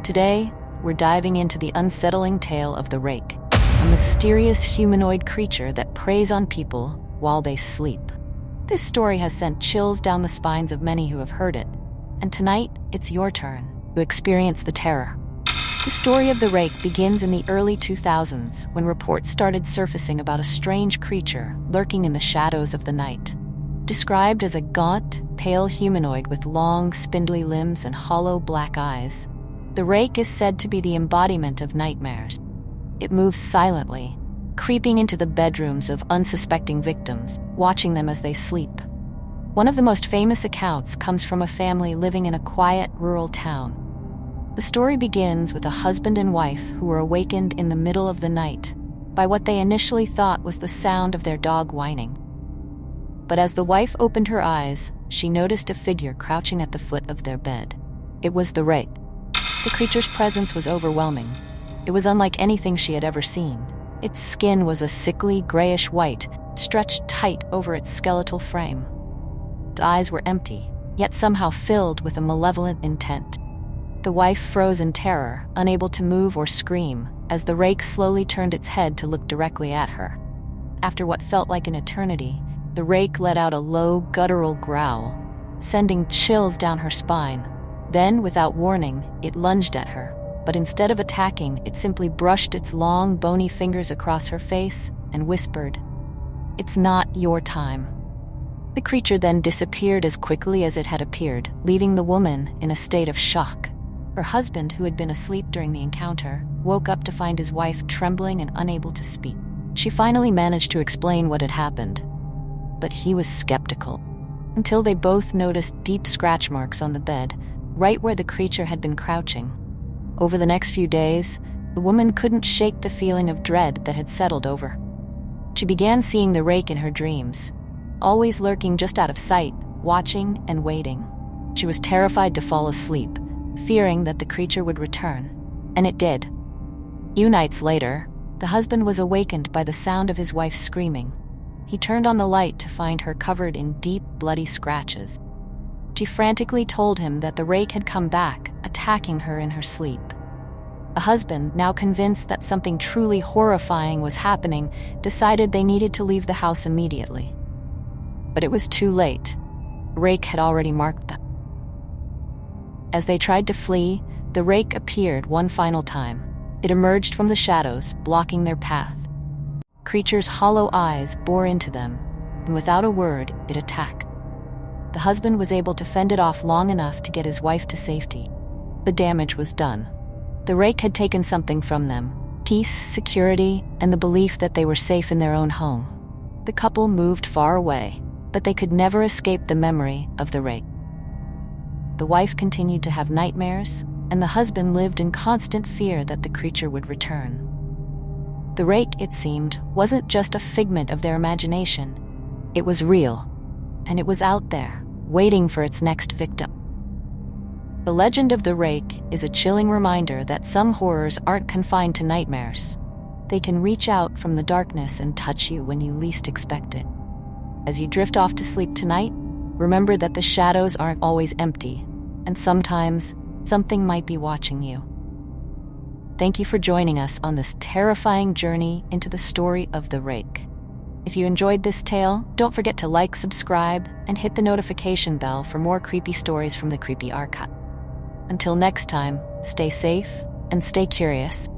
Today, we're diving into the unsettling tale of the Rake, a mysterious humanoid creature that preys on people while they sleep. This story has sent chills down the spines of many who have heard it, and tonight, it's your turn to experience the terror. The story of the Rake begins in the early 2000s when reports started surfacing about a strange creature lurking in the shadows of the night. Described as a gaunt, pale humanoid with long, spindly limbs and hollow black eyes, the Rake is said to be the embodiment of nightmares. It moves silently, creeping into the bedrooms of unsuspecting victims, watching them as they sleep. One of the most famous accounts comes from a family living in a quiet, rural town. The story begins with a husband and wife who were awakened in the middle of the night by what they initially thought was the sound of their dog whining. But as the wife opened her eyes, she noticed a figure crouching at the foot of their bed. It was the Rake. The creature's presence was overwhelming. It was unlike anything she had ever seen. Its skin was a sickly, grayish white, stretched tight over its skeletal frame. Its eyes were empty, yet somehow filled with a malevolent intent. The wife froze in terror, unable to move or scream, as the Rake slowly turned its head to look directly at her. After what felt like an eternity, the Rake let out a low, guttural growl, sending chills down her spine. Then, without warning, it lunged at her, but instead of attacking, it simply brushed its long, bony fingers across her face and whispered, "It's not your time." The creature then disappeared as quickly as it had appeared, leaving the woman in a state of shock. Her husband, who had been asleep during the encounter, woke up to find his wife trembling and unable to speak. She finally managed to explain what had happened, but he was skeptical, until they both noticed deep scratch marks on the bed, right where the creature had been crouching. Over the next few days, the woman couldn't shake the feeling of dread that had settled over. She began seeing the Rake in her dreams, always lurking just out of sight, watching and waiting. She was terrified to fall asleep, fearing that the creature would return, and it did. A few nights later, the husband was awakened by the sound of his wife screaming. He turned on the light to find her covered in deep, bloody scratches. She frantically told him that the Rake had come back, attacking her in her sleep. The husband, now convinced that something truly horrifying was happening, decided they needed to leave the house immediately. But it was too late. The Rake had already marked them. As they tried to flee, the Rake appeared one final time. It emerged from the shadows, blocking their path. The creature's hollow eyes bore into them, and without a word, it attacked. The husband was able to fend it off long enough to get his wife to safety. The damage was done. The Rake had taken something from them: peace, security, and the belief that they were safe in their own home. The couple moved far away, but they could never escape the memory of the Rake. The wife continued to have nightmares, and the husband lived in constant fear that the creature would return. The Rake, it seemed, wasn't just a figment of their imagination. It was real, and it was out there, waiting for its next victim. The legend of the Rake is a chilling reminder that some horrors aren't confined to nightmares. They can reach out from the darkness and touch you when you least expect it. As you drift off to sleep tonight, remember that the shadows aren't always empty, and sometimes something might be watching you. Thank you for joining us on this terrifying journey into the story of the Rake. If you enjoyed this tale, don't forget to like, subscribe, and hit the notification bell for more creepy stories from the Creepy Archive. Until next time, stay safe and stay curious.